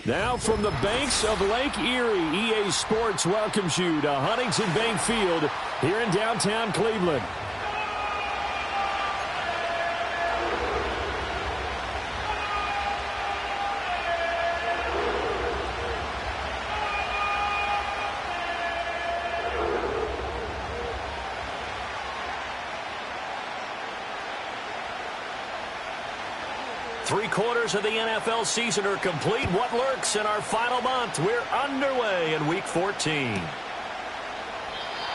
Now from the banks of Lake Erie, EA Sports welcomes you to Huntington Bank Field here in downtown Cleveland. Three-quarters of the NFL season are complete. What lurks in our final month? We're underway in Week 14.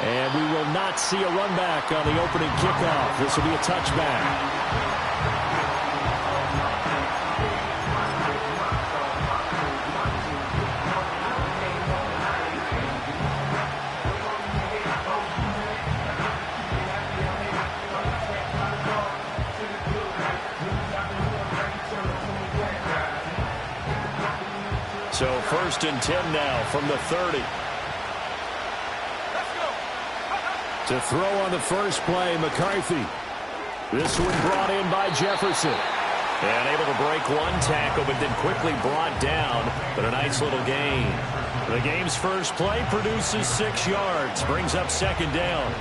And we will not see a run back on the opening kickoff. This will be a touchback. So 1st and 10 now from the 30. To throw on the first play, McCarthy. This one brought in by Jefferson. And able to break one tackle, but then quickly brought down. But a nice little gain. The game's first play produces 6 yards. Brings up 2nd down.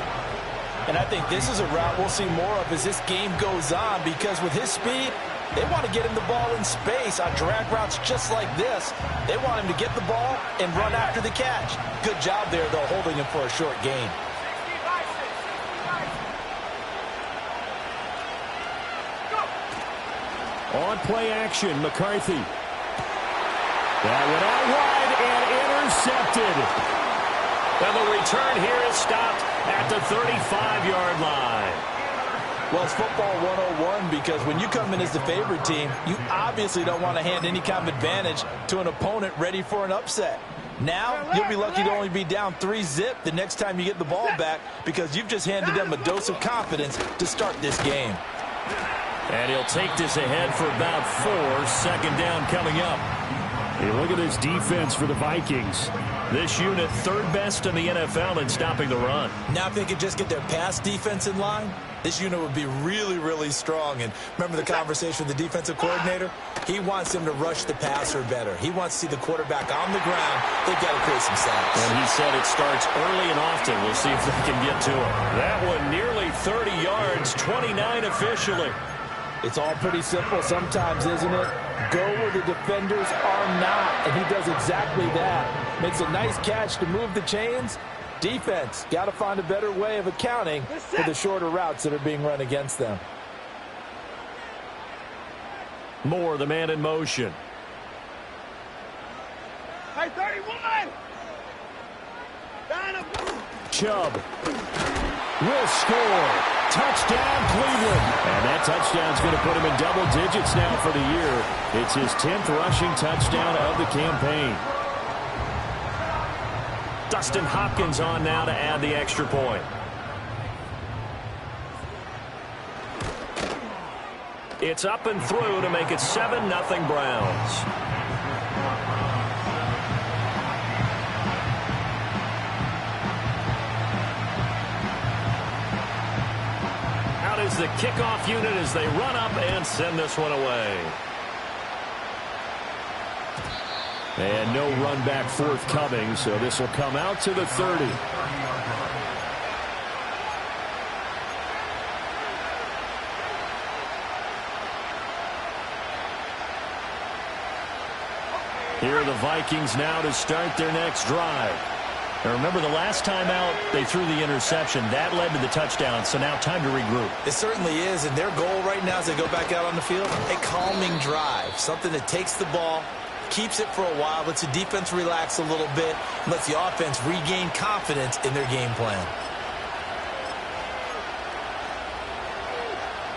And I think this is a route we'll see more of as this game goes on, because with his speed, they want to get him the ball in space on drag routes just like this. They want him to get the ball and run after the catch. Good job there, though, holding him for a short gain. On play action, McCarthy. That went out wide and intercepted. And the return here is stopped at the 35-yard line. Well, it's football 101, because when you come in as the favorite team, you obviously don't want to hand any kind of advantage to an opponent ready for an upset. Now, you'll be lucky to only be down 3-zip the next time you get the ball back, because you've just handed them a dose of confidence to start this game. And he'll take this ahead for about 4. 2nd down coming up. Hey, look at this defense for the Vikings. This unit 3rd best in the NFL in stopping the run. Now if they could just get their pass defense in line, this unit would be really, really strong. And remember the conversation with the defensive coordinator? He wants them to rush the passer better. He wants to see the quarterback on the ground. They've got to create some sacks. And he said it starts early and often. We'll see if they can get to him. That one nearly 30 yards, 29 officially. It's all pretty simple sometimes, isn't it? Go where the defenders are not, and he does exactly that. Makes a nice catch to move the chains. Defense, got to find a better way of accounting for the shorter routes that are being run against them. Moore, the man in motion. Hey, 31! Chubb will score. Touchdown, Cleveland. And that touchdown's going to put him in double digits now for the year. It's his 10th rushing touchdown of the campaign. Dustin Hopkins on now to add the extra point. It's up and through to make it 7-0 Browns. Out is the kickoff unit as they run up and send this one away. And no run back forthcoming, so this will come out to the 30. Here are the Vikings now to start their next drive. Now remember, the last time out, they threw the interception. That led to the touchdown, so now time to regroup. It certainly is, and their goal right now as they go back out on the field, a calming drive, something that takes the ball, keeps it for a while, lets the defense relax a little bit, and lets the offense regain confidence in their game plan.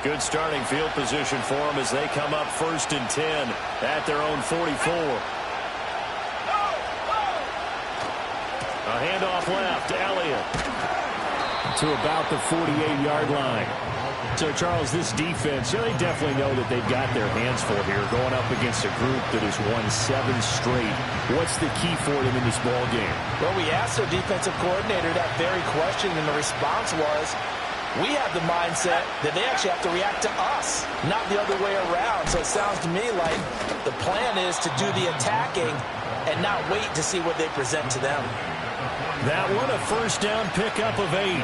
Good starting field position for them as they come up 1st and 10 at their own 44. A handoff left, Elliott to about the 48-yard line. So, Charles, this defense, they definitely know that they've got their hands full here, going up against a group that has won 7 straight. What's the key for them in this ball game? Well, we asked their defensive coordinator that very question, and the response was, We have the mindset that they actually have to react to us, not the other way around. So it sounds to me like the plan is to do the attacking and not wait to see what they present to them. That one a first down pickup of 8.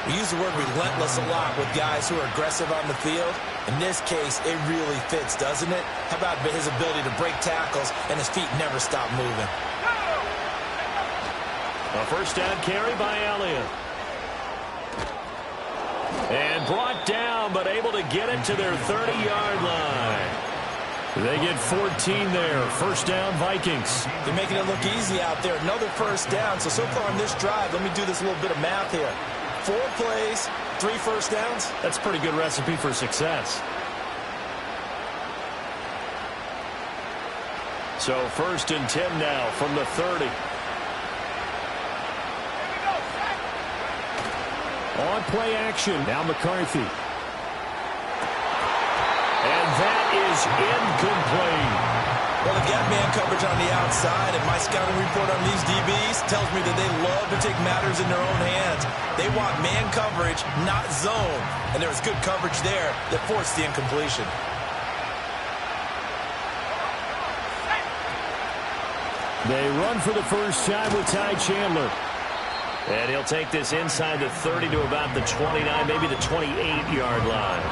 We use the word relentless a lot with guys who are aggressive on the field. In this case, it really fits, doesn't it? How about his ability to break tackles and his feet never stop moving? A first down carry by Elliott. And brought down, but able to get it to their 30-yard line. They get 14 there. First down, Vikings. They're making it look easy out there. Another first down. So far on this drive, let me do this little bit of math here. 4 plays, 3 first downs. That's a pretty good recipe for success. So first and 10 now from the 30. On play action, now McCarthy. And that is incomplete. Well, they've got man coverage on the outside, and my scouting report on these DBs tells me that they love to take matters in their own hands. They want man coverage, not zone. And there was good coverage there that forced the incompletion. They run for the first time with Ty Chandler. And he'll take this inside the 30 to about the 29, maybe the 28-yard line.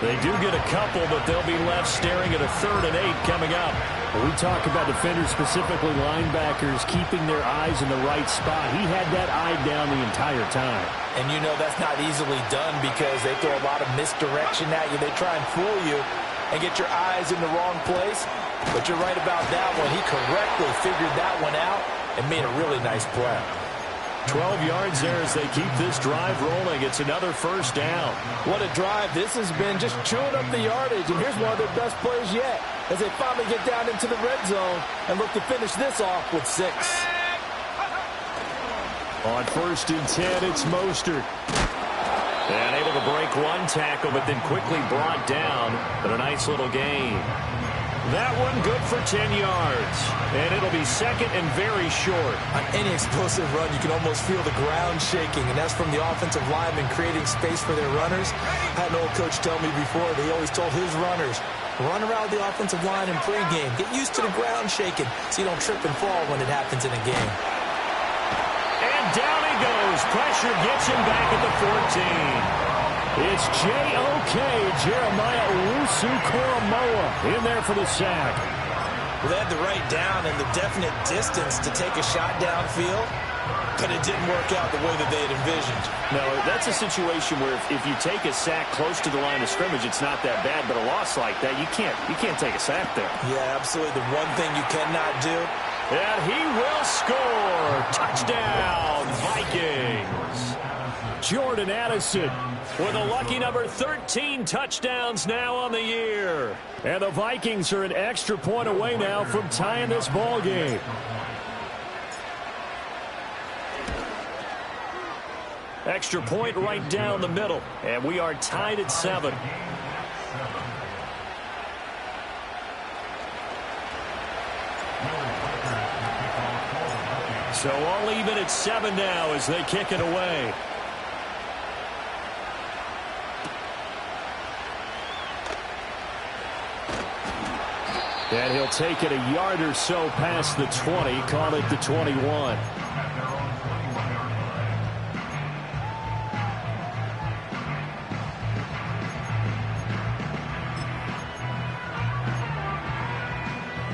They do get a couple, but they'll be left staring at a 3rd and 8 coming up. We talk about defenders, specifically linebackers, keeping their eyes in the right spot. He had that eye down the entire time. And you know that's not easily done because they throw a lot of misdirection at you. They try and fool you and get your eyes in the wrong place. But you're right about that one. He correctly figured that one out and made a really nice play. 12 yards there as they keep this drive rolling. It's another first down. What a drive this has been, just chewing up the yardage. And here's one of their best plays yet as they finally get down into the red zone and look to finish this off with 6. On first and 10, it's Mostert. And able to break one tackle, but then quickly brought down. But a nice little gain. That one good for 10 yards. And it'll be second and very short. On any explosive run, you can almost feel the ground shaking, and that's from the offensive linemen creating space for their runners. I had an old coach tell me before, he always told his runners, run around the offensive line in pregame. Get used to the ground shaking so you don't trip and fall when it happens in a game. And down he goes. Pressure gets him back at the 14. It's J.O.K. Jeremiah Owusu-Koramoah in there for the sack. Well, they had the right down and the definite distance to take a shot downfield, but it didn't work out the way that they had envisioned. No, that's a situation where if you take a sack close to the line of scrimmage, it's not that bad, but a loss like that, you can't take a sack there. Yeah, absolutely. The one thing you cannot do. And he will score. Touchdown, Vikings. Jordan Addison with a lucky number 13 touchdowns now on the year. And the Vikings are an extra point away now from tying this ball game. Extra point right down the middle. And we are tied at 7. So all even at 7 now as they kick it away. And he'll take it a yard or so past the 20, call it the 21.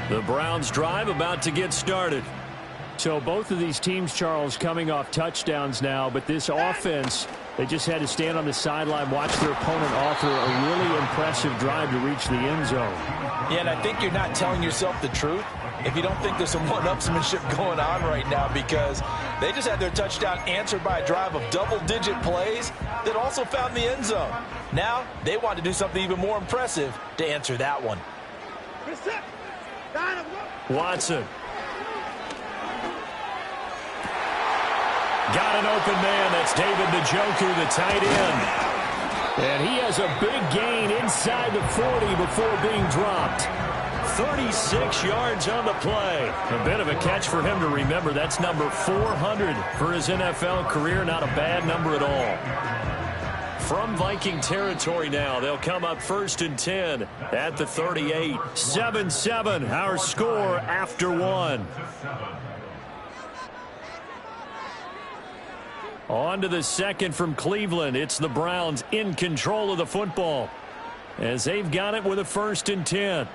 The Browns drive about to get started. So both of these teams, Charles, coming off touchdowns now, but this offense, they just had to stand on the sideline, watch their opponent offer a really impressive drive to reach the end zone. Yeah, and I think you're not telling yourself the truth if you don't think there's some one-upsmanship going on right now, because they just had their touchdown answered by a drive of double-digit plays that also found the end zone. Now they want to do something even more impressive to answer that one. Watson. Got an open man. That's David Njoku, the tight end. And he has a big gain inside the 40 before being dropped. 36 yards on the play. A bit of a catch for him to remember. That's number 400 for his NFL career. Not a bad number at all. from Viking territory now. They'll come up 1st and 10 at the 38. 7-7, our score after one. On to the second from Cleveland. It's the Browns in control of the football as they've got it with a 1st and 10.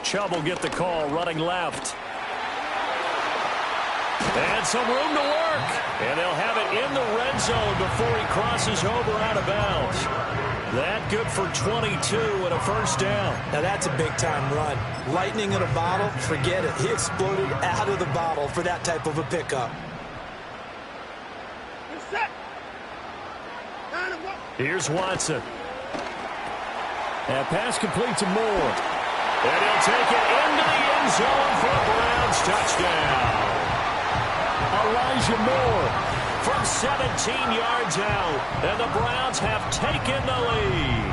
Chubb will get the call, running left. And some room to work. And they'll have it in the red zone before he crosses over out of bounds. That good for 22 and a 1st down. Now that's a big-time run. Lightning in a bottle, forget it. He exploded out of the bottle for that type of a pickup. Here's Watson. That pass complete to Moore. And he'll take it into the end zone for a Browns touchdown. Elijah Moore from 17 yards out. And the Browns have taken the lead.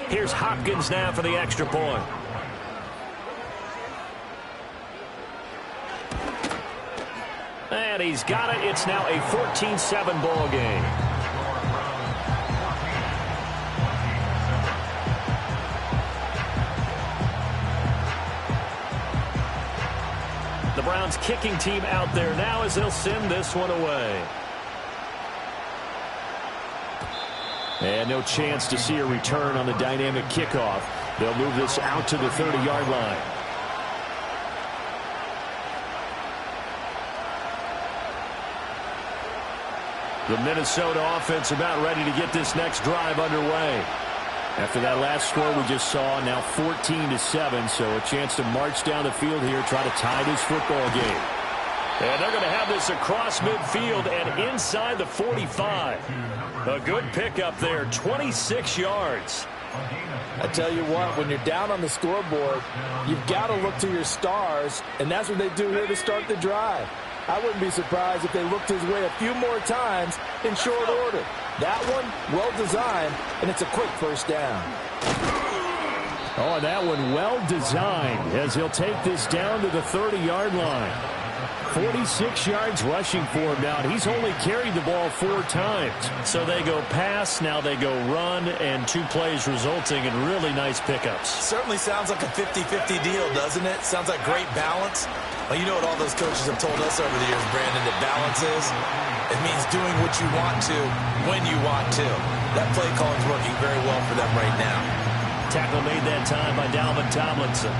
Here's Hopkins now for the extra point. And he's got it. It's now a 14-7 ball game. The Browns kicking team out there now as they'll send this one away. And no chance to see a return on the dynamic kickoff. They'll move this out to the 30-yard line. The Minnesota offense about ready to get this next drive underway. After that last score we just saw, now 14-7, so a chance to march down the field here, try to tie this football game. And they're going to have this across midfield and inside the 45. A good pickup there, 26 yards. I tell you what, when you're down on the scoreboard, you've got to look to your stars, and that's what they do here to start the drive. I wouldn't be surprised if they looked his way a few more times in short order. That one, well designed, and it's a quick 1st down. Oh, that one well designed as he'll take this down to the 30-yard line. 46 yards rushing for him now. He's only carried the ball 4 times. So they go pass, now they go run, and 2 plays resulting in really nice pickups. Certainly sounds like a 50-50 deal, doesn't it? Sounds like great balance. Well, you know what all those coaches have told us over the years, Brandon, that balance is? It means doing what you want to, when you want to. That play calling's working very well for them right now. Tackle made that time by Dalvin Tomlinson.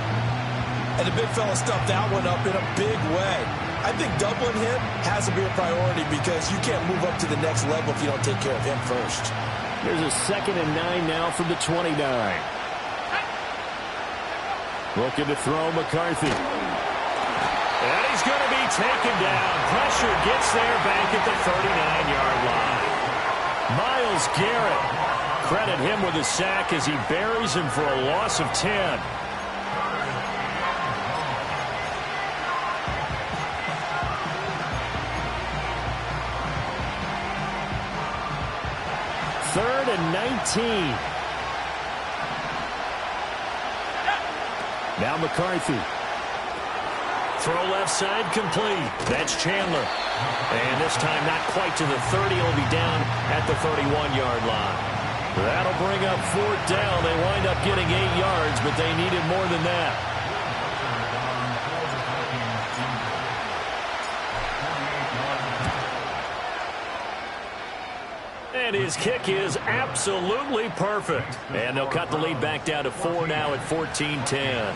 And the big fella stuffed that one up in a big way. I think doubling him has to be a priority because you can't move up to the next level if you don't take care of him first. There's a 2nd and 9 now from the 29. Looking to throw McCarthy. And he's going to be taken down. Pressure gets there back at the 39-yard line. Myles Garrett, credit him with a sack as he buries him for a loss of 10. Third and 19. Now McCarthy. Throw left side complete. That's Chandler. And this time not quite to the 30. He'll be down at the 31-yard line. That'll bring up 4th down. They wind up getting 8 yards, but they needed more than that. And his kick is absolutely perfect. And they'll cut the lead back down to 4 now at 14-10.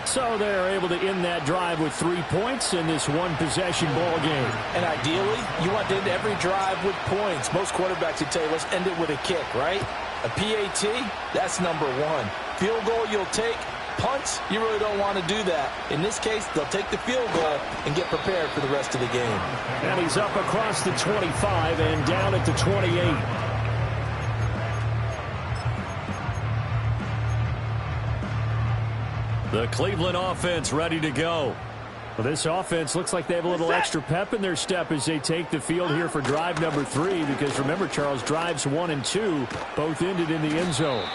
So they're able to end that drive with 3 points in this one-possession ball game. And ideally, you want to end every drive with points. Most quarterbacks would tell you, let's end it with a kick, right? A PAT, that's number 1. Field goal you'll take. Punts, you really don't want to do that. In this case, they'll take the field goal and get prepared for the rest of the game. And he's up across the 25 and down at the 28. The Cleveland offense ready to go. Well, this offense looks like they have a little extra pep in their step as they take the field here for drive number 3, because remember, Charles, drives 1 and 2 both ended in the end zone.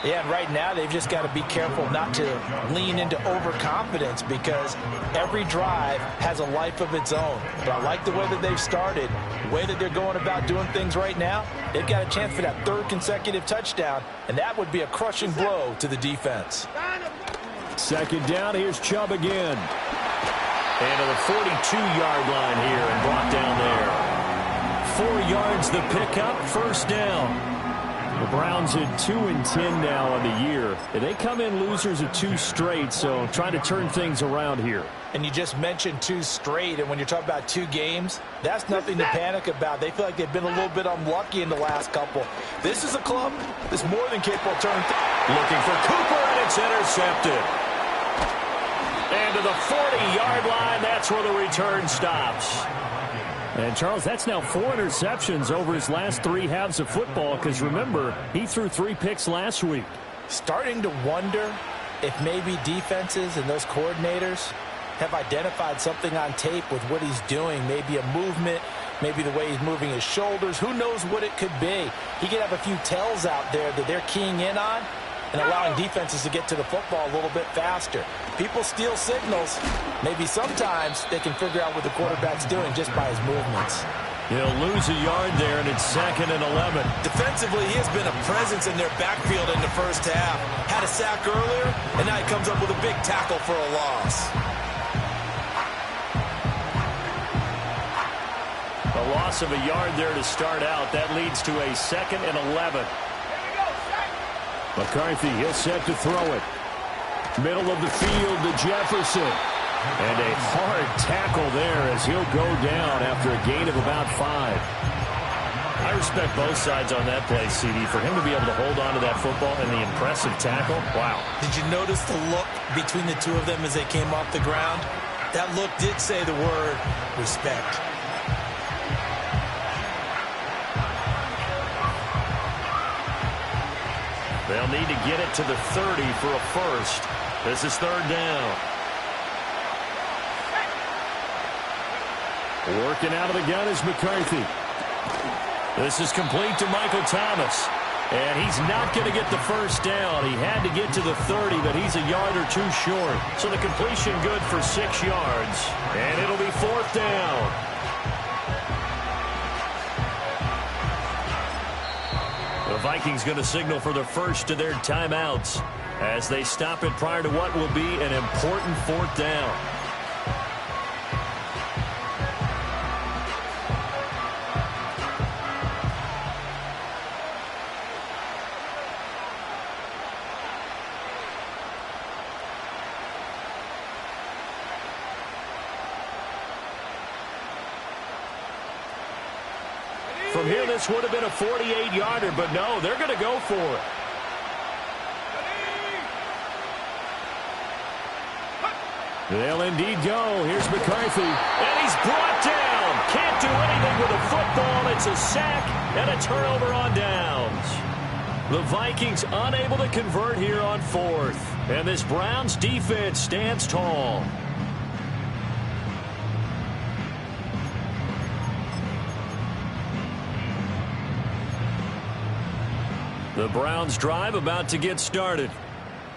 Yeah, and right now they've just got to be careful not to lean into overconfidence, because every drive has a life of its own. But I like the way that they've started, the way that they're going about doing things right now. They've got a chance for that 3rd consecutive touchdown, and that would be a crushing blow to the defense. 2nd down, here's Chubb again. And to the 42-yard line here and brought down there. 4 yards the pickup, 1st down. The Browns at 2-10 now on the year. They come in losers of 2 straight, so trying to turn things around here. And you just mentioned 2 straight, and when you're talking about 2 games, that's nothing to panic about. They feel like they've been a little bit unlucky in the last couple. This is a club that's more than capable of turning. Looking for Cooper, and it's intercepted. And to the 40-yard line, that's where the return stops. And, Charles, that's now 4 interceptions over his last 3 halves of football, because, remember, he threw 3 picks last week. Starting to wonder if maybe defenses and those coordinators have identified something on tape with what he's doing, maybe a movement, maybe the way he's moving his shoulders. Who knows what it could be? He could have a few tells out there that they're keying in on and allowing defenses to get to the football a little bit faster. People steal signals. Maybe sometimes they can figure out what the quarterback's doing just by his movements. He'll lose a yard there, and it's 2nd and 11. Defensively, he has been a presence in their backfield in the first half. Had a sack earlier, and now he comes up with a big tackle for a loss. A loss of a yard there to start out. That leads to a 2nd and 11. McCarthy, he'll set to throw it. Middle of the field to Jefferson. And a hard tackle there as he'll go down after a gain of about 5. I respect both sides on that play, CD. For him to be able to hold on to that football and the impressive tackle, wow. Did you notice the look between the two of them as they came off the ground? That look did say the word respect. They'll need to get it to the 30 for a first. This is 3rd down. Working out of the gun is McCarthy. This is complete to Michael Thomas. And he's not going to get the first down. He had to get to the 30, but he's a yard or 2 short. So the completion good for 6 yards. And it'll be 4th down. The Vikings going to signal for the first of their timeouts as they stop it prior to what will be an important 4th down. From here, this would have been a 48-yarder, but no, they're going to go for it. They'll indeed go. Here's McCarthy. And he's brought down. Can't do anything with a football. It's a sack and a turnover on downs. The Vikings unable to convert here on 4th. And this Browns defense stands tall. The Browns drive about to get started.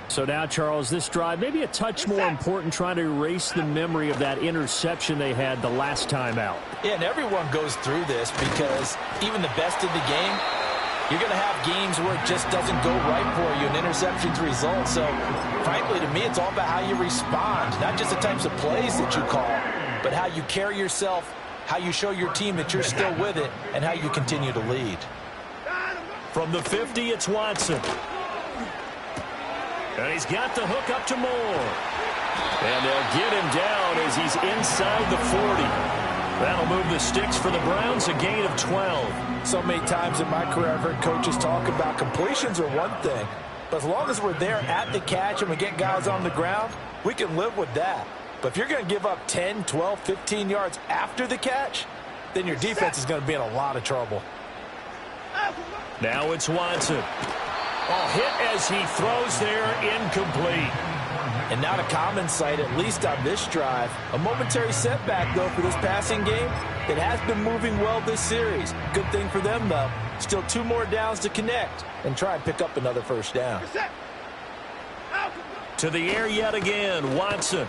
So now, Charles, this drive maybe a touch more important, trying to erase the memory of that interception they had the last time out. Yeah, and everyone goes through this because even the best in the game, you're going to have games where it just doesn't go right for you, and interceptions result. So, frankly, to me, it's all about how you respond, not just the types of plays that you call, but how you carry yourself, how you show your team that you're still with it, and how you continue to lead. From the 50, it's Watson. And he's got the hook up to Moore. And they'll get him down as he's inside the 40. That'll move the sticks for the Browns, a gain of 12. So many times in my career, I've heard coaches talk about completions are one thing. But as long as we're there at the catch and we get guys on the ground, we can live with that. But if you're going to give up 10, 12, 15 yards after the catch, then your defense is going to be in a lot of trouble. Now it's Watson. Oh, hit as he throws there, incomplete. And not a common sight, at least on this drive. A momentary setback, though, for this passing game that has been moving well this series. Good thing for them, though. Still 2 more downs to connect and try and pick up another first down. To the air yet again, Watson.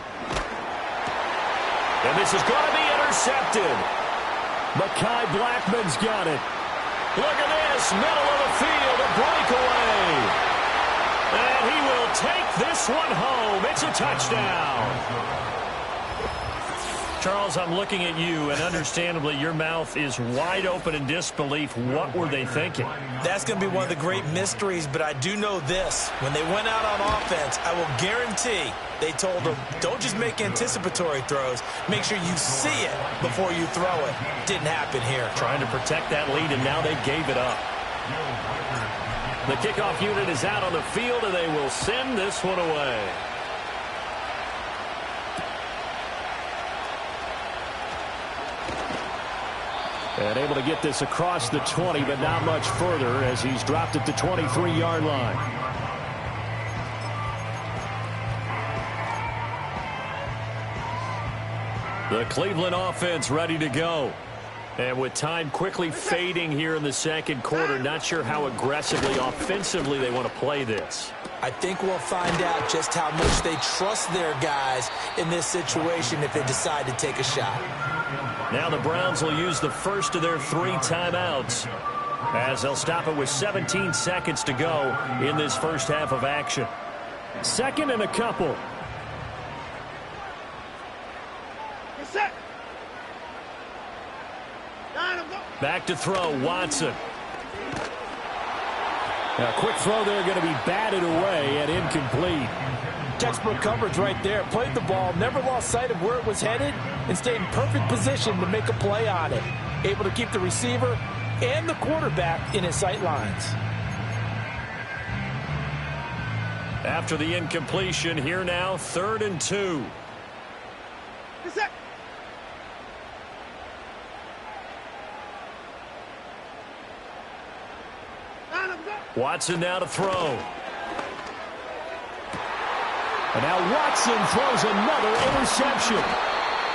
And this is going to be intercepted. Mekhi Blackman's got it. Look at this, middle of the field, a breakaway. And he will take this one home. It's a touchdown. Charles, I'm looking at you, and understandably, your mouth is wide open in disbelief. What were they thinking? That's going to be one of the great mysteries, but I do know this. When they went out on offense, I will guarantee they told them, don't just make anticipatory throws. Make sure you see it before you throw it. Didn't happen here. Trying to protect that lead, and now they gave it up. The kickoff unit is out on the field, and they will send this one away. And able to get this across the 20, but not much further as he's dropped at the 23-yard line. The Cleveland offense ready to go. And with time quickly fading here in the second quarter, not sure how aggressively, offensively they want to play this. I think we'll find out just how much they trust their guys in this situation if they decide to take a shot. Now the Browns will use the first of their 3 timeouts as they'll stop it with 17 seconds to go in this first half of action. Second and a couple. Back to throw, Watson. A quick throw there going to be batted away and incomplete. Textbook coverage right there. Played the ball, never lost sight of where it was headed, and stayed in perfect position to make a play on it. Able to keep the receiver and the quarterback in his sight lines. After the incompletion, here now, 3rd and 2. Watson now to throw. And now Watson throws another interception.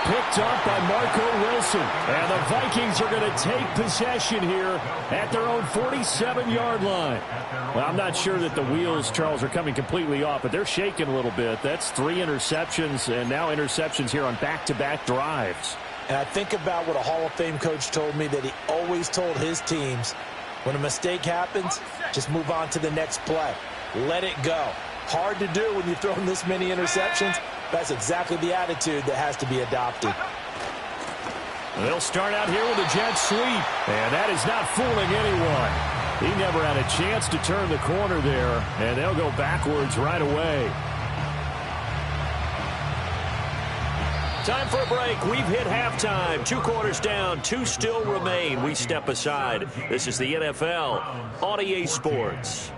Picked up by Marco Wilson. And the Vikings are going to take possession here at their own 47-yard line. Well, I'm not sure that the wheels, Charles, are coming completely off, but they're shaking a little bit. That's 3 interceptions, and now interceptions here on back-to-back drives. And I think about what a Hall of Fame coach told me that he always told his teams, when a mistake happens, just move on to the next play. Let it go. Hard to do when you've thrown this many interceptions. That's exactly the attitude that has to be adopted. They'll start out here with a jet sweep. And that is not fooling anyone. He never had a chance to turn the corner there. And they'll go backwards right away. Time for a break. We've hit halftime. 2 quarters down. 2 still remain. We step aside. This is the NFL on EA Sports.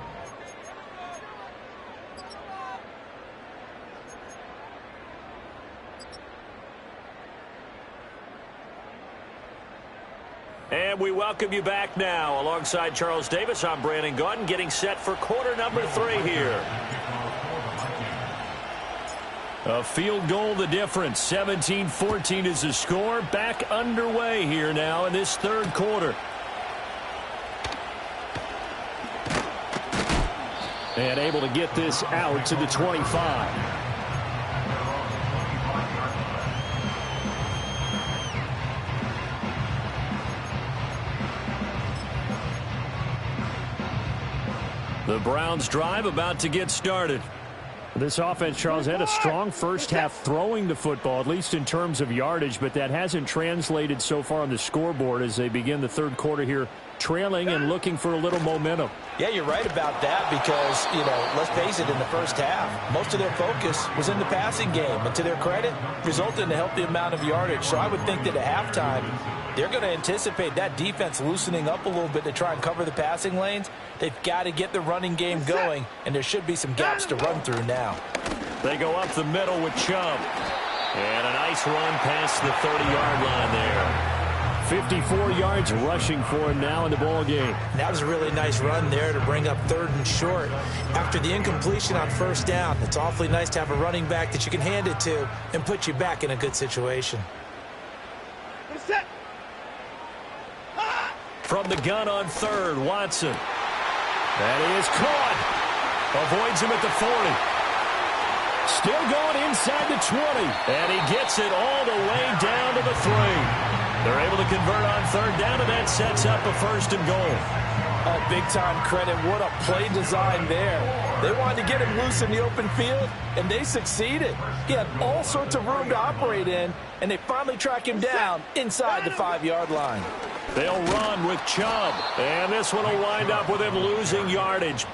And we welcome you back now. Alongside Charles Davis, I'm Brandon Gaudin, getting set for quarter number 3 here. A field goal the difference. 17-14 is the score. Back underway here now in this 3rd quarter. And able to get this out to the 25. The Browns drive about to get started. This offense, Charles, had a strong first half throwing the football, at least in terms of yardage, but that hasn't translated so far on the scoreboard as they begin the 3rd quarter here, trailing and looking for a little momentum. Yeah, you're right about that because, let's face it, in the first half, most of their focus was in the passing game. And to their credit, resulted in a healthy amount of yardage. So I would think that at halftime, they're going to anticipate that defense loosening up a little bit to try and cover the passing lanes. They've got to get the running game going, and there should be some gaps to run through now. They go up the middle with Chubb. And a nice run past the 30-yard line there. 54 yards rushing for him now in the ball game. That was a really nice run there to bring up 3rd and short. After the incompletion on 1st down, it's awfully nice to have a running back that you can hand it to and put you back in a good situation. From the gun on 3rd, Watson. That is caught. Avoids him at the 40. Still going inside the 20. And he gets it all the way down to the 3. They're able to convert on 3rd down, and that sets up a 1st and goal. Oh, big-time credit. What a play design there. They wanted to get him loose in the open field, and they succeeded. He had all sorts of room to operate in, and they finally track him down inside the 5-yard line. They'll run with Chubb, and this one will wind up with him losing yardage.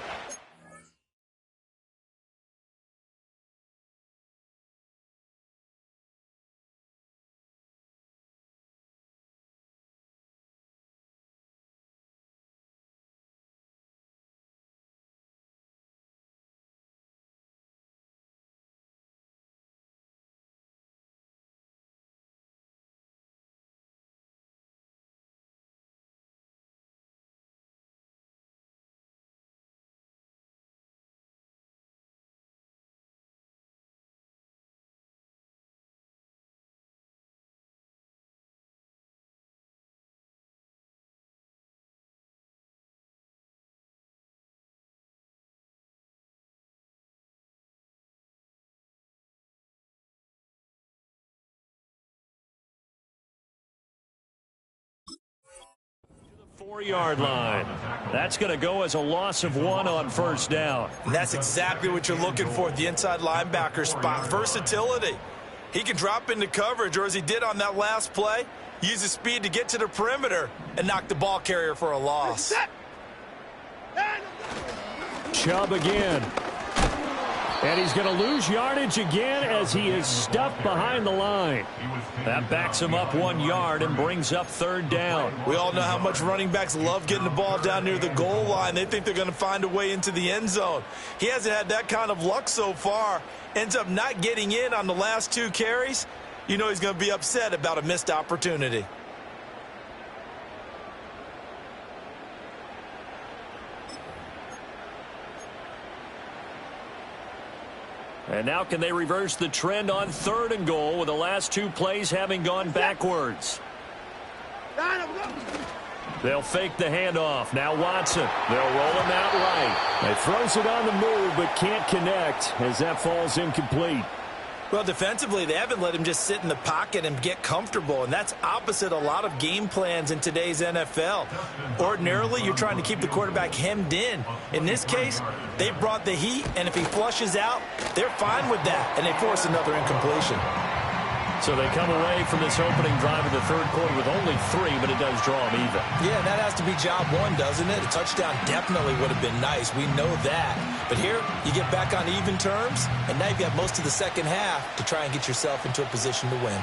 The 4-yard line. That's going to go as a loss of 1 on 1st down. And that's exactly what you're looking for at the inside linebacker spot. Versatility. He can drop into coverage, or as he did on that last play, use his speed to get to the perimeter and knock the ball carrier for a loss. Chubb again. And he's going to lose yardage again as he is stuffed behind the line. That backs him up 1 yard and brings up 3rd down. We all know how much running backs love getting the ball down near the goal line. They think they're going to find a way into the end zone. He hasn't had that kind of luck so far. Ends up not getting in on the last 2 carries. You know he's going to be upset about a missed opportunity. And now can they reverse the trend on 3rd and goal with the last 2 plays having gone backwards? They'll fake the handoff. Now Watson. They'll roll him out right. He throws it on the move but can't connect as that falls incomplete. Well, defensively, they haven't let him just sit in the pocket and get comfortable, and that's opposite a lot of game plans in today's NFL. Ordinarily, you're trying to keep the quarterback hemmed in. In this case, they brought the heat, and if he flushes out, they're fine with that, and they force another incompletion. So they come away from this opening drive in the 3rd quarter with only 3, but it does draw them even. Yeah, and that has to be job 1, doesn't it? A touchdown definitely would have been nice. We know that. But here, you get back on even terms, and now you've got most of the second half to try and get yourself into a position to win.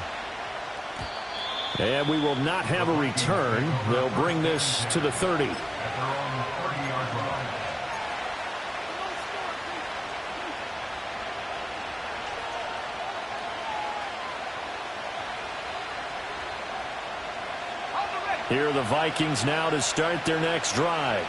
And we will not have a return. They'll bring this to the 30. Here are the Vikings now to start their next drive.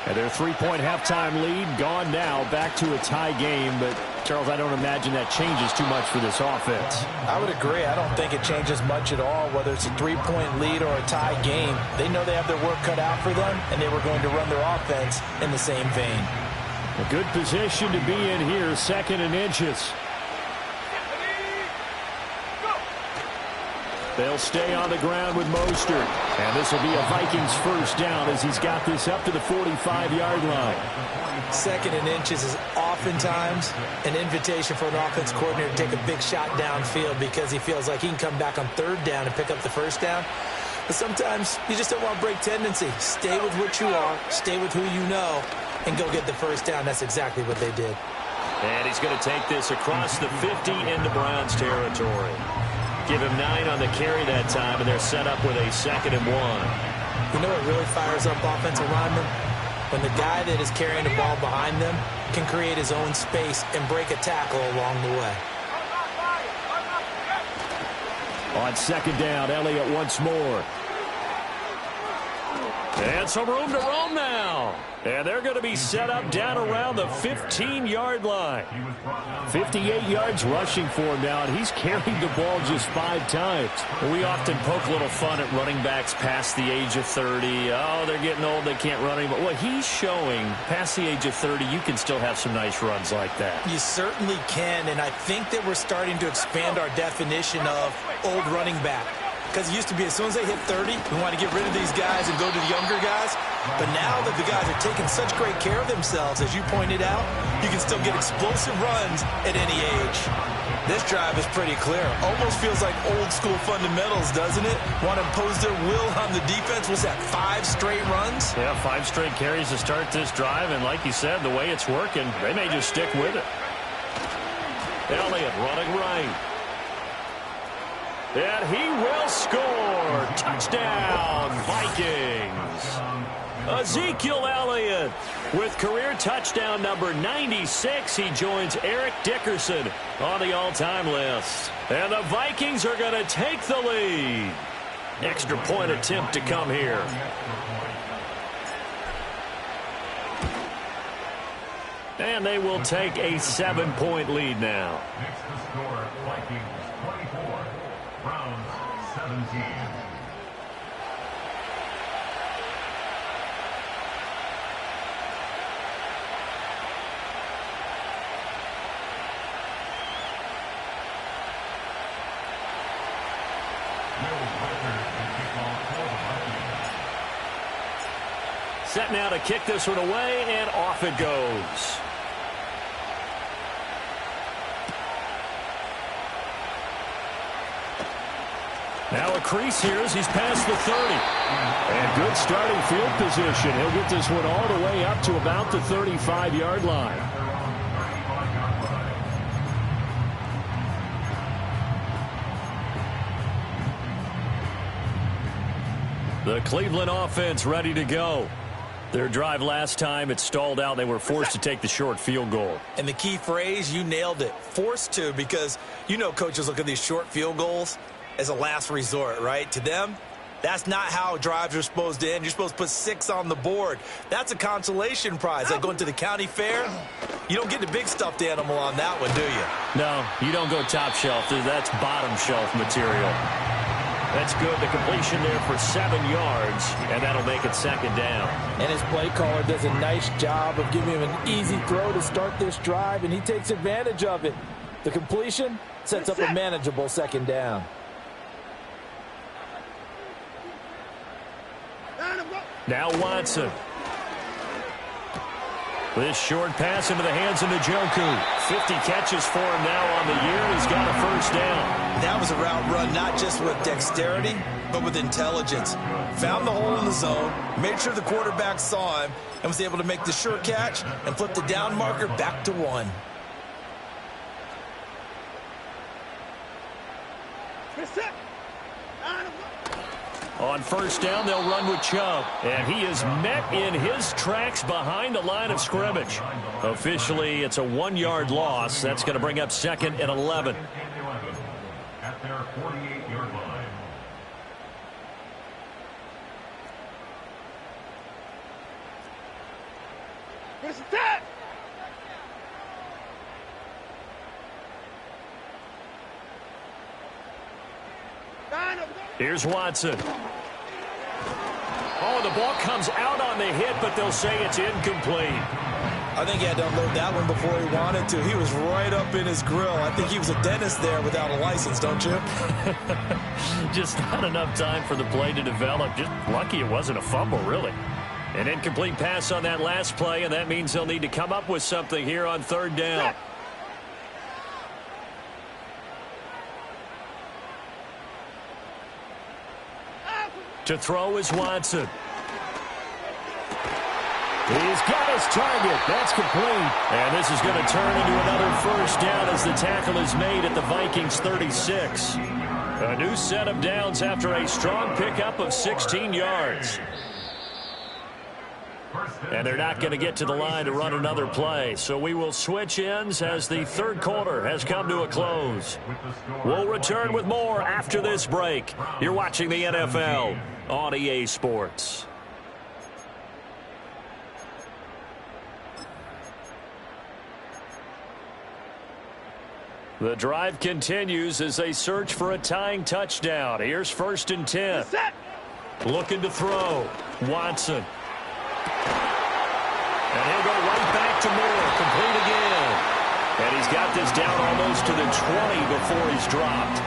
And their 3-point halftime lead gone now, back to a tie game. But, Charles, I don't imagine that changes too much for this offense. I would agree. I don't think it changes much at all, whether it's a 3-point lead or a tie game. They know they have their work cut out for them, and they were going to run their offense in the same vein. A good position to be in here, 2nd and inches. They'll stay on the ground with Mostert. And this will be a Vikings 1st down as he's got this up to the 45-yard line. 2nd and inches is oftentimes an invitation for an offense coordinator to take a big shot downfield because he feels like he can come back on 3rd down and pick up the 1st down. But sometimes you just don't want to break tendency. Stay with what you are, stay with who you know, and go get the 1st down. That's exactly what they did. And he's going to take this across the 50 into Browns territory. Give him 9 on the carry that time, and they're set up with a 2nd and 1. You know what really fires up offensive linemen? When the guy that is carrying the ball behind them can create his own space and break a tackle along the way. On 2nd down, Elliott once more. And some room to roam now. And they're going to be set up down around the 15-yard line. 58 yards rushing for him now, and he's carried the ball just 5 times. We often poke a little fun at running backs past the age of 30. Oh, they're getting old, they can't run anymore. Well, he's showing past the age of 30, you can still have some nice runs like that. You certainly can, and I think that we're starting to expand our definition of old running back. Because it used to be as soon as they hit 30, we want to get rid of these guys and go to the younger guys. But now that the guys are taking such great care of themselves, as you pointed out, you can still get explosive runs at any age. This drive is pretty clear. Almost feels like old school fundamentals, doesn't it? Want to impose their will on the defense. What's that, 5 straight runs? Yeah, 5 straight carries to start this drive. And like you said, the way it's working, they may just stick with it. Elliott running right. And he will score. Touchdown, Vikings. Ezekiel Elliott with career touchdown number 96. He joins Eric Dickerson on the all-time list. And the Vikings are going to take the lead. Extra point attempt to come here. And they will take a 7-point lead now. Next to score, Vikings 24, Browns 17. Set now to kick this one away, and off it goes. Now a crease here as he's past the 30. And good starting field position. He'll get this one all the way up to about the 35-yard line. The Cleveland offense ready to go. Their drive last time, it stalled out. They were forced to take the short field goal. And the key phrase, you nailed it, forced to, because you know coaches look at these short field goals as a last resort, right? To them, that's not how drives are supposed to end. You're supposed to put 6 on the board. That's a consolation prize. Like going to the county fair, you don't get the big stuffed animal on that one, do you? No, you don't go top shelf. That's bottom shelf material. That's good. The completion there for 7 yards, and that'll make it 2nd down. And his play caller does a nice job of giving him an easy throw to start this drive, and he takes advantage of it. The completion sets up a manageable 2nd down. Now Watson. This short pass into the hands of Njoku. 50 catches for him now on the year. He's got a 1st down. That was a route run not just with dexterity, but with intelligence. Found the hole in the zone, made sure the quarterback saw him, and was able to make the sure catch and flip the down marker back to 1. On 1st down, they'll run with Chubb. And he is met in his tracks behind the line of scrimmage. Officially, it's a 1-yard loss. That's going to bring up 2nd and 11. At their 48-yard line. Here's the tap. Here's Watson. Oh, the ball comes out on the hit, but they'll say it's incomplete. I think he had to unload that one before he wanted to. He was right up in his grill. I think he was a dentist there without a license, don't you? Just not enough time for the play to develop. Just lucky it wasn't a fumble, really. An incomplete pass on that last play, and that means they'll need to come up with something here on 3rd down. To throw is Watson. He's got his target. That's complete. And this is going to turn into another 1st down as the tackle is made at the Vikings 36. A new set of downs after a strong pickup of 16 yards. And they're not going to get to the line to run another play. So we will switch ends as the 3rd quarter has come to a close. We'll return with more after this break. You're watching the NFL on EA Sports. The drive continues as they search for a tying touchdown. Here's 1st and 10. Set. Looking to throw. Watson. And he'll go right back to Moore. Complete again. And he's got this down almost to the 20 before he's dropped.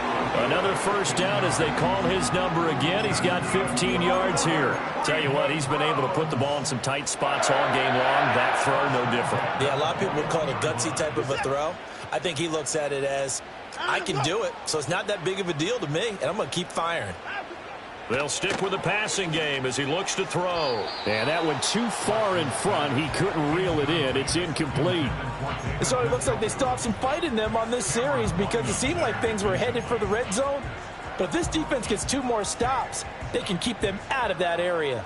Another first down as they call his number again. He's got 15 yards here. Tell you what, he's been able to put the ball in some tight spots all game long. That throw, no different. Yeah, a lot of people would call it a gutsy type of a throw. I think he looks at it as, I can do it, so it's not that big of a deal to me, and I'm going to keep firing. They'll stick with the passing game as he looks to throw. And that went too far in front. He couldn't reel it in. It's incomplete. So it looks like they still have some fight in them on this series because it seemed like things were headed for the red zone. But if this defense gets 2 more stops, they can keep them out of that area.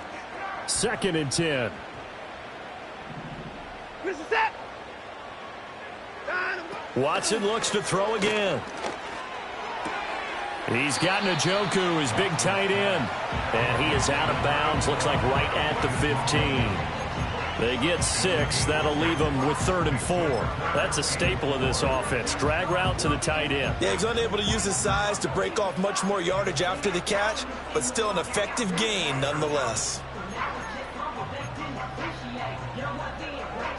2nd and 10. This is set. Watson looks to throw again. He's got Njoku, his big tight end. And he is out of bounds. Looks like right at the 15. They get 6. That'll leave them with 3rd and 4. That's a staple of this offense. Drag route to the tight end. Yeah, he's unable to use his size to break off much more yardage after the catch, but still an effective gain nonetheless.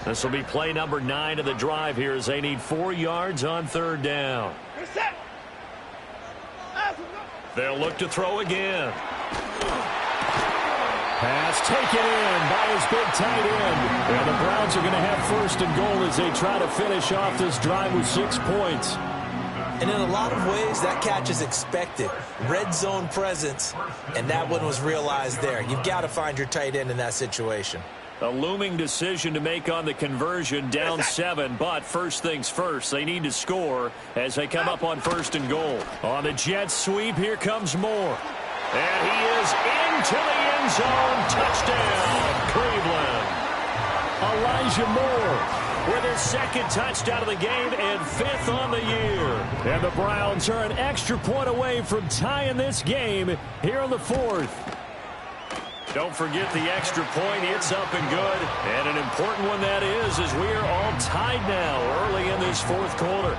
This will be play number 9 of the drive here as they need 4 yards on 3rd down. Set. They'll look to throw again. Pass taken in by his big tight end. And the Browns are going to have 1st and goal as they try to finish off this drive with 6 points. And in a lot of ways, that catch is expected. Red zone presence, and that one was realized there. You've got to find your tight end in that situation. A looming decision to make on the conversion, down 7, but first things first, they need to score as they come up on 1st and goal. On the jet sweep, here comes Moore. And he is into the end zone. Touchdown, Cleveland. Elijah Moore with his 2nd touchdown of the game and 5th on the year. And the Browns are an extra point away from tying this game here in the 4th. Don't forget the extra point. It's up and good. And an important one that is, as we are all tied now early in this 4th quarter.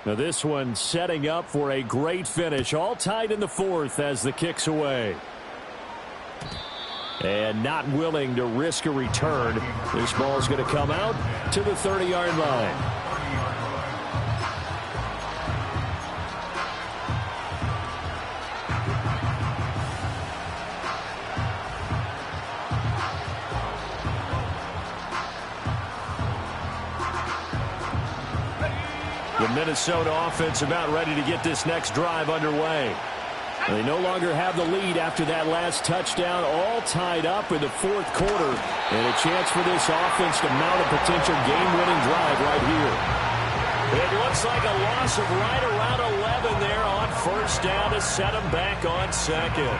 Now this one setting up for a great finish. All tied in the 4th as the kick's away. And not willing to risk a return. This ball's going to come out to the 30-yard line. The Minnesota offense about ready to get this next drive underway. They no longer have the lead after that last touchdown, all tied up in the 4th quarter. And a chance for this offense to mount a potential game-winning drive right here. It looks like a loss of right around 11 there on 1st down to set them back on 2nd.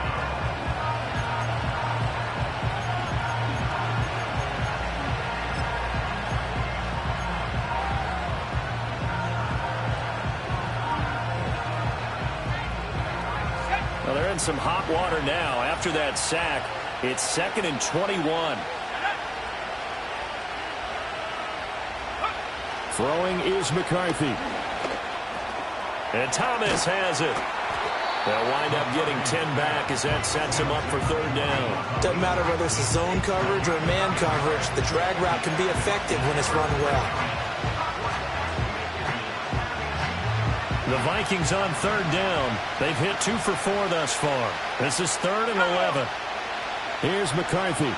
Well, they're in some hot water now. After that sack, it's 2nd and 21. Throwing is McCarthy. And Thomas has it. They'll wind up getting 10 back as that sets him up for 3rd down. Doesn't matter whether it's a zone coverage or a man coverage. The drag route can be effective when it's run well. The Vikings on 3rd down. They've hit 2 for 4 thus far. This is 3rd and 11. Here's McCarthy.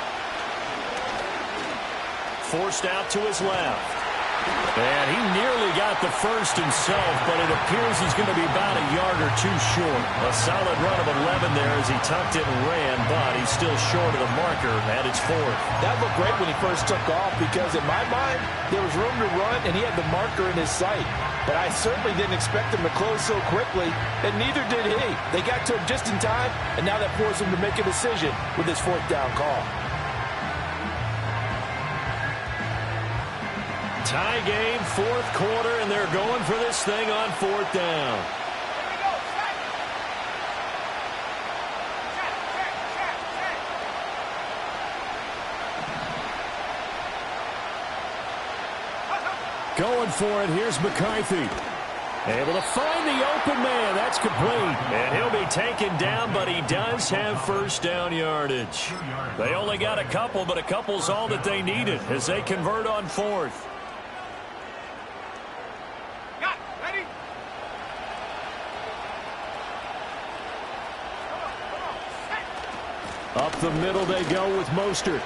Forced out to his left. And he nearly got got the first himself, but it appears he's going to be about a yard or two short. A solid run of 11 there as he tucked it and ran, but he's still short of the marker, and it's fourth. That looked great when he first took off because, in my mind, there was room to run, and he had the marker in his sight. But I certainly didn't expect him to close so quickly, and neither did he. They got to him just in time, and now that forced him to make a decision with his fourth down call. Tie game, fourth quarter, and they're going for this thing on fourth down. Going for it, here's McCarthy. Able to find the open man. That's complete. And he'll be taken down, but he does have first down yardage. They only got a couple, but a couple's all that they needed as they convert on fourth. Up the middle they go with Mostert.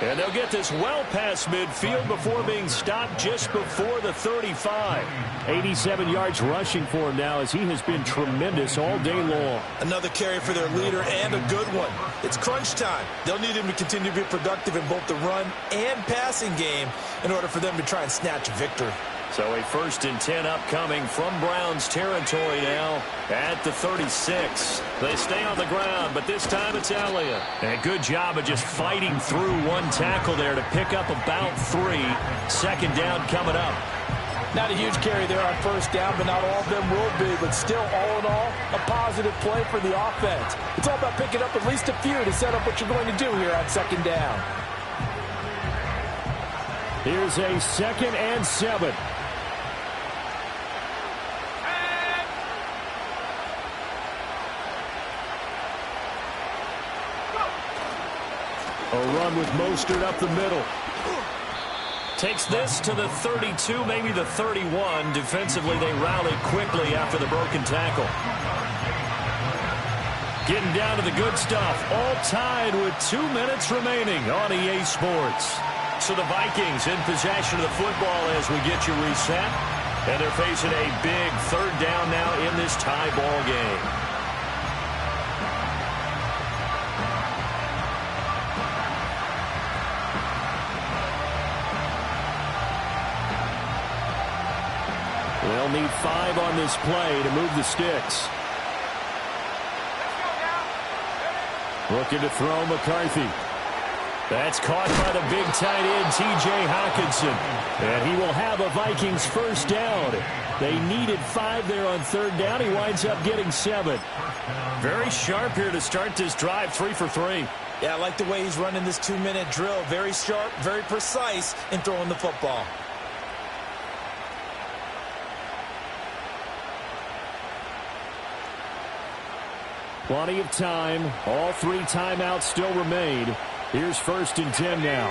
And they'll get this well past midfield before being stopped just before the 35. 87 yards rushing for him now as he has been tremendous all day long. Another carry for their leader and a good one. It's crunch time. They'll need him to continue to be productive in both the run and passing game in order for them to try and snatch a victory. So a 1st and 10 upcoming from Browns territory now at the 36. They stay on the ground, but this time it's Elliott. And a good job of just fighting through one tackle there to pick up about 3. 2nd down coming up. Not a huge carry there on first down, but not all of them will be. But still, all in all, a positive play for the offense. It's all about picking up at least a few to set up what you're going to do here on 2nd down. Here's a 2nd and 7. A run with Mostert up the middle. Takes this to the 32, maybe the 31. Defensively, they rally quickly after the broken tackle. Getting down to the good stuff. All tied with 2 minutes remaining on EA Sports. So the Vikings in possession of the football as we get you reset. And they're facing a big 3rd down now in this tie ball game. They'll need 5 on this play to move the sticks. Looking to throw McCarthy. That's caught by the big tight end, T.J. Hockenson. And he will have a Vikings 1st down. They needed 5 there on 3rd down. He winds up getting 7. Very sharp here to start this drive, 3 for 3. Yeah, I like the way he's running this 2-minute drill. Very sharp, very precise in throwing the football. Plenty of time. All 3 timeouts still remain. Here's 1st and 10 now.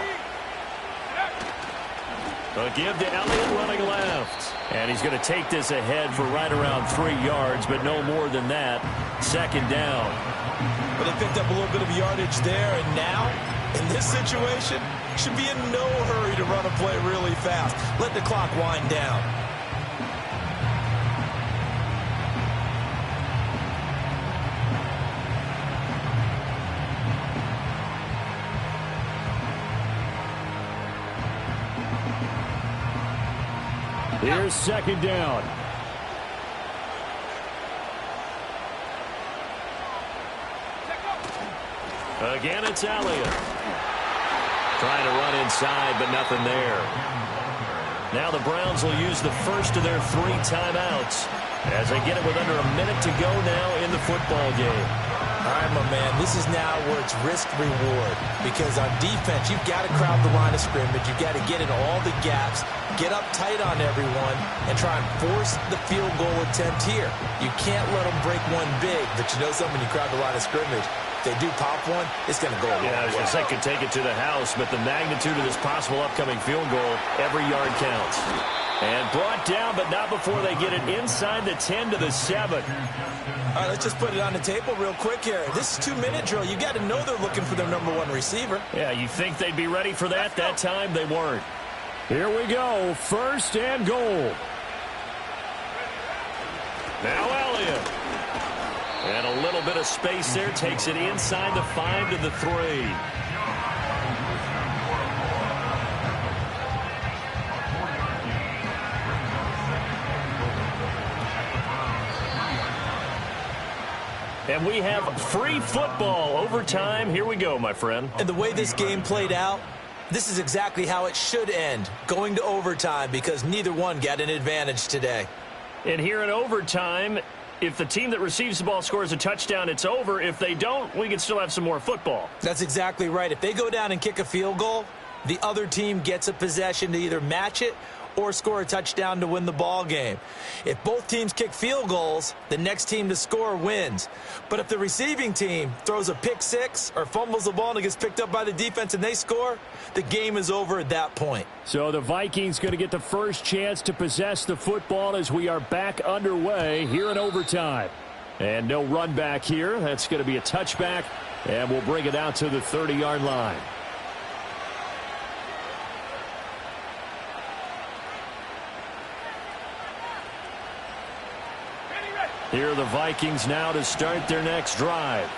A give to Elliott running left. And he's going to take this ahead for right around 3 yards, but no more than that. 2nd down. But they picked up a little bit of yardage there, and now, in this situation, should be in no hurry to run a play really fast. Let the clock wind down. Here's 2nd down. Again, it's Elliott. Trying to run inside, but nothing there. Now the Browns will use the first of their 3 timeouts as they get it with under a minute to go now in the football game. All right, my man, this is now where it's risk-reward. Because on defense, you've got to crowd the line of scrimmage. You've got to get in all the gaps, get up tight on everyone, and try and force the field goal attempt here. You can't let them break one big, but you know something, when you crowd the line of scrimmage, if they do pop one, it's going to go a long way. Yeah, I was going to say could take it to the house, but the magnitude of this possible upcoming field goal, every yard counts. And brought down, but not before they get it inside the 10 to the 7. All right, let's just put it on the table real quick here. This is 2-minute drill. You got to know they're looking for their #1 receiver. Yeah, you think they'd be ready for that? That time they weren't. Here we go. First and goal. Now Elliott. And a little bit of space there. Takes it inside the 5 to the 3. And we have free football overtime. Here we go, my friend. And the way this game played out, this is exactly how it should end, going to overtime, because neither one got an advantage today. And here in overtime, if the team that receives the ball scores a touchdown, it's over. If they don't, we can still have some more football. That's exactly right. If they go down and kick a field goal, the other team gets a possession to either match it or score a touchdown to win the ball game. If both teams kick field goals, the next team to score wins. But if the receiving team throws a pick six or fumbles the ball and it gets picked up by the defense and they score, the game is over at that point. So the Vikings going to get the first chance to possess the football as we are back underway here in overtime. And no run back here. That's going to be a touchback, and we'll bring it out to the 30-yard line. Here are the Vikings now to start their next drive.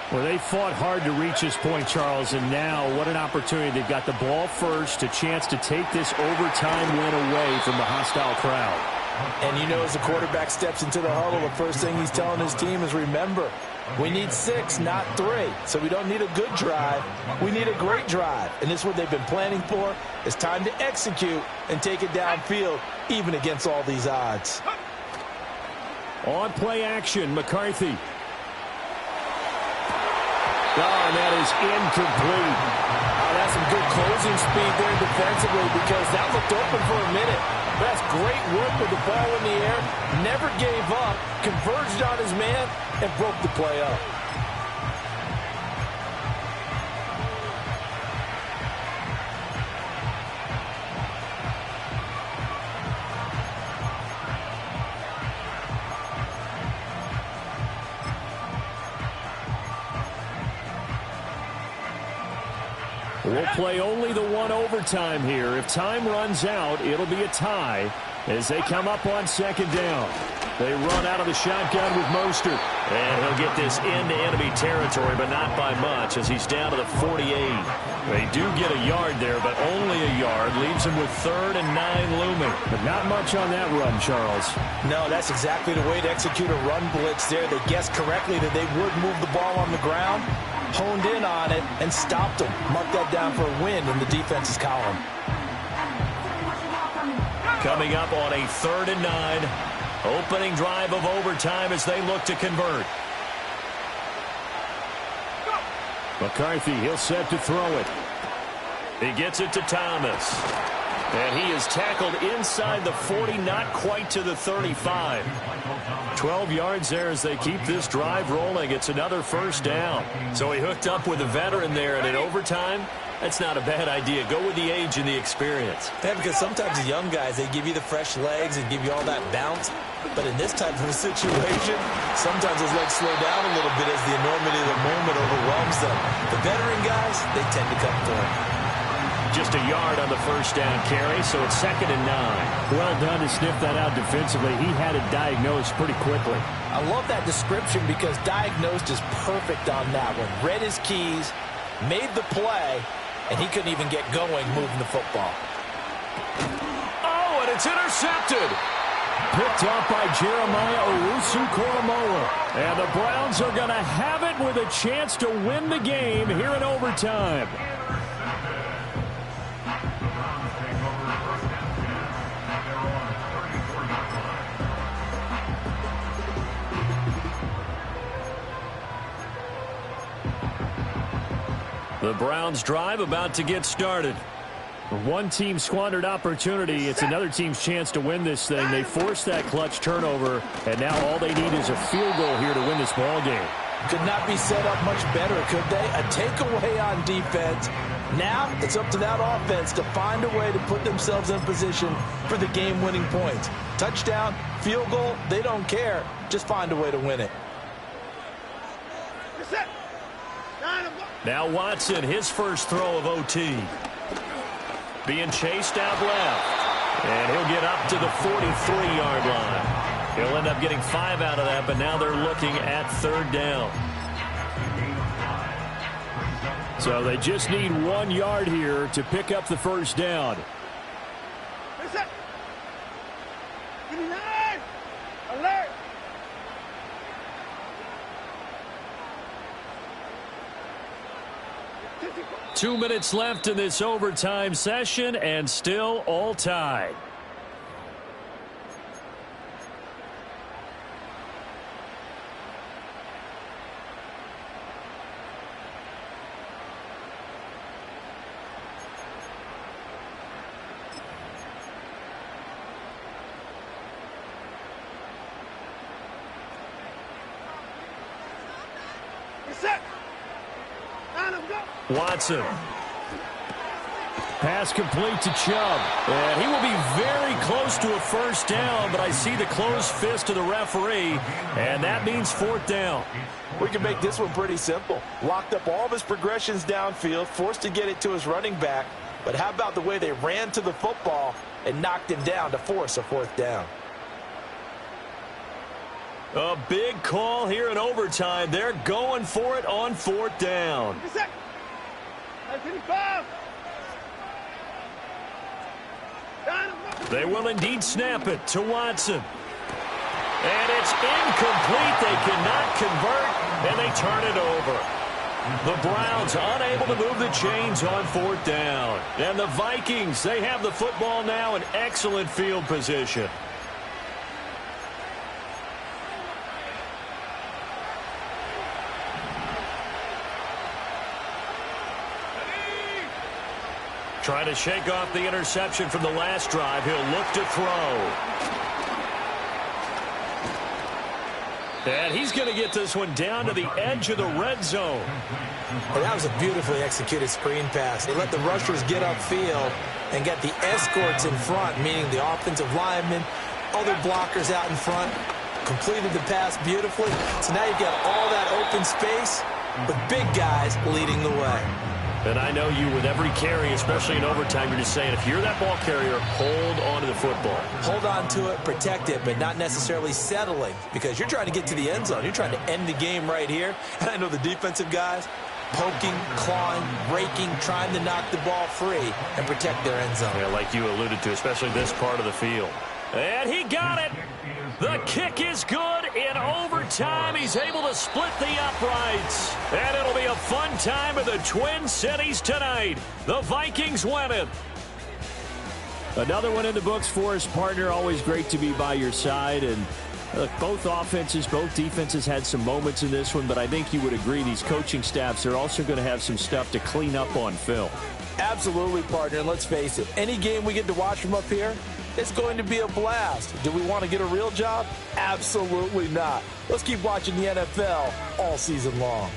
Well, they fought hard to reach this point, Charles, and now what an opportunity. They've got the ball first, a chance to take this overtime win away from the hostile crowd. And you know, as the quarterback steps into the huddle, the first thing he's telling his team is, remember, we need 6, not 3. So we don't need a good drive. We need a great drive. And this is what they've been planning for. It's time to execute and take it downfield, even against all these odds. On play action, McCarthy. Oh, and that is incomplete. That's some good closing speed there defensively, because that looked open for a minute. That's great work with the ball in the air. Never gave up, converged on his man, and broke the play up. We'll play only the one overtime here. If time runs out, it'll be a tie as they come up on second down. They run out of the shotgun with Mostert. And he'll get this into enemy territory, but not by much, as he's down to the 48. They do get a yard there, but only a yard. Leaves him with 3rd and 9 looming. But not much on that run, Charles. No, that's exactly the way to execute a run blitz there. They guessed correctly that they would move the ball on the ground, honed in on it, and stopped them. Mark that down for a win in the defense's column. Coming up on a 3rd and 9. Opening drive of overtime as they look to convert. McCarthy, he'll set to throw it. He gets it to Thomas. And he is tackled inside the 40, not quite to the 35. 12 yards there as they keep this drive rolling. It's another first down. So he hooked up with a veteran there, and in overtime, that's not a bad idea. Go with the age and the experience. Yeah, because sometimes the young guys, they give you the fresh legs and give you all that bounce. But in this type of a situation, sometimes those legs slow down a little bit as the enormity of the moment overwhelms them. The veteran guys, they tend to come through. Just a yard on the first down carry, so it's 2nd and 9. Well done to sniff that out defensively. He had it diagnosed pretty quickly. I love that description, because diagnosed is perfect on that one. Read his keys, made the play, and he couldn't even get going moving the football. Oh, and it's intercepted. Picked up by Jeremiah Owusu-Koramoah. And the Browns are going to have it with a chance to win the game here in overtime. The Browns drive about to get started. One team squandered opportunity. It's another team's chance to win this thing. They forced that clutch turnover, and now all they need is a field goal here to win this ball game. Could not be set up much better, could they? A takeaway on defense. Now it's up to that offense to find a way to put themselves in position for the game-winning points. Touchdown, field goal, they don't care. Just find a way to win it. Now Watson, his first throw of OT. being chased out left. And he'll get up to the 43-yard line. He'll end up getting 5 out of that, but now they're looking at 3rd down. So they just need 1 yard here to pick up the first down. Listen. Alert. Alert. Two minutes left in this overtime session, and still all tied. Watson. Pass complete to Chubb. And he will be very close to a first down, but I see the closed fist of the referee, and that means 4th down. We can make this one pretty simple. Locked up all of his progressions downfield, forced to get it to his running back. But how about the way they ran to the football and knocked him down to force a 4th down? A big call here in overtime. They're going for it on 4th down. They will indeed snap it to Watson. And it's incomplete. They cannot convert, and they turn it over. The Browns unable to move the chains on 4th down. And the Vikings, they have the football now in excellent field position. Trying to shake off the interception from the last drive. He'll look to throw. And he's going to get this one down to the edge of the red zone. Well, that was a beautifully executed screen pass. They let the rushers get upfield and get the escorts in front, meaning the offensive linemen, other blockers out in front, completed the pass beautifully. So now you've got all that open space with big guys leading the way. And I know you, with every carry, especially in overtime, you're just saying, if you're that ball carrier, hold on to the football. Hold on to it, protect it, but not necessarily settling, because you're trying to get to the end zone. You're trying to end the game right here. And I know the defensive guys poking, clawing, raking, trying to knock the ball free and protect their end zone. Yeah, like you alluded to, especially this part of the field. And he got it. The kick is good in overtime. He's able to split the uprights. And it'll be a fun time in the Twin Cities tonight. The Vikings win it. Another one in the books for us, partner. Always great to be by your side. And look, both offenses, both defenses had some moments in this one, but I think you would agree these coaching staffs are also going to have some stuff to clean up on film. Absolutely, partner. And let's face it, any game we get to watch from up here, it's going to be a blast. Do we want to get a real job? Absolutely not. Let's keep watching the NFL all season long.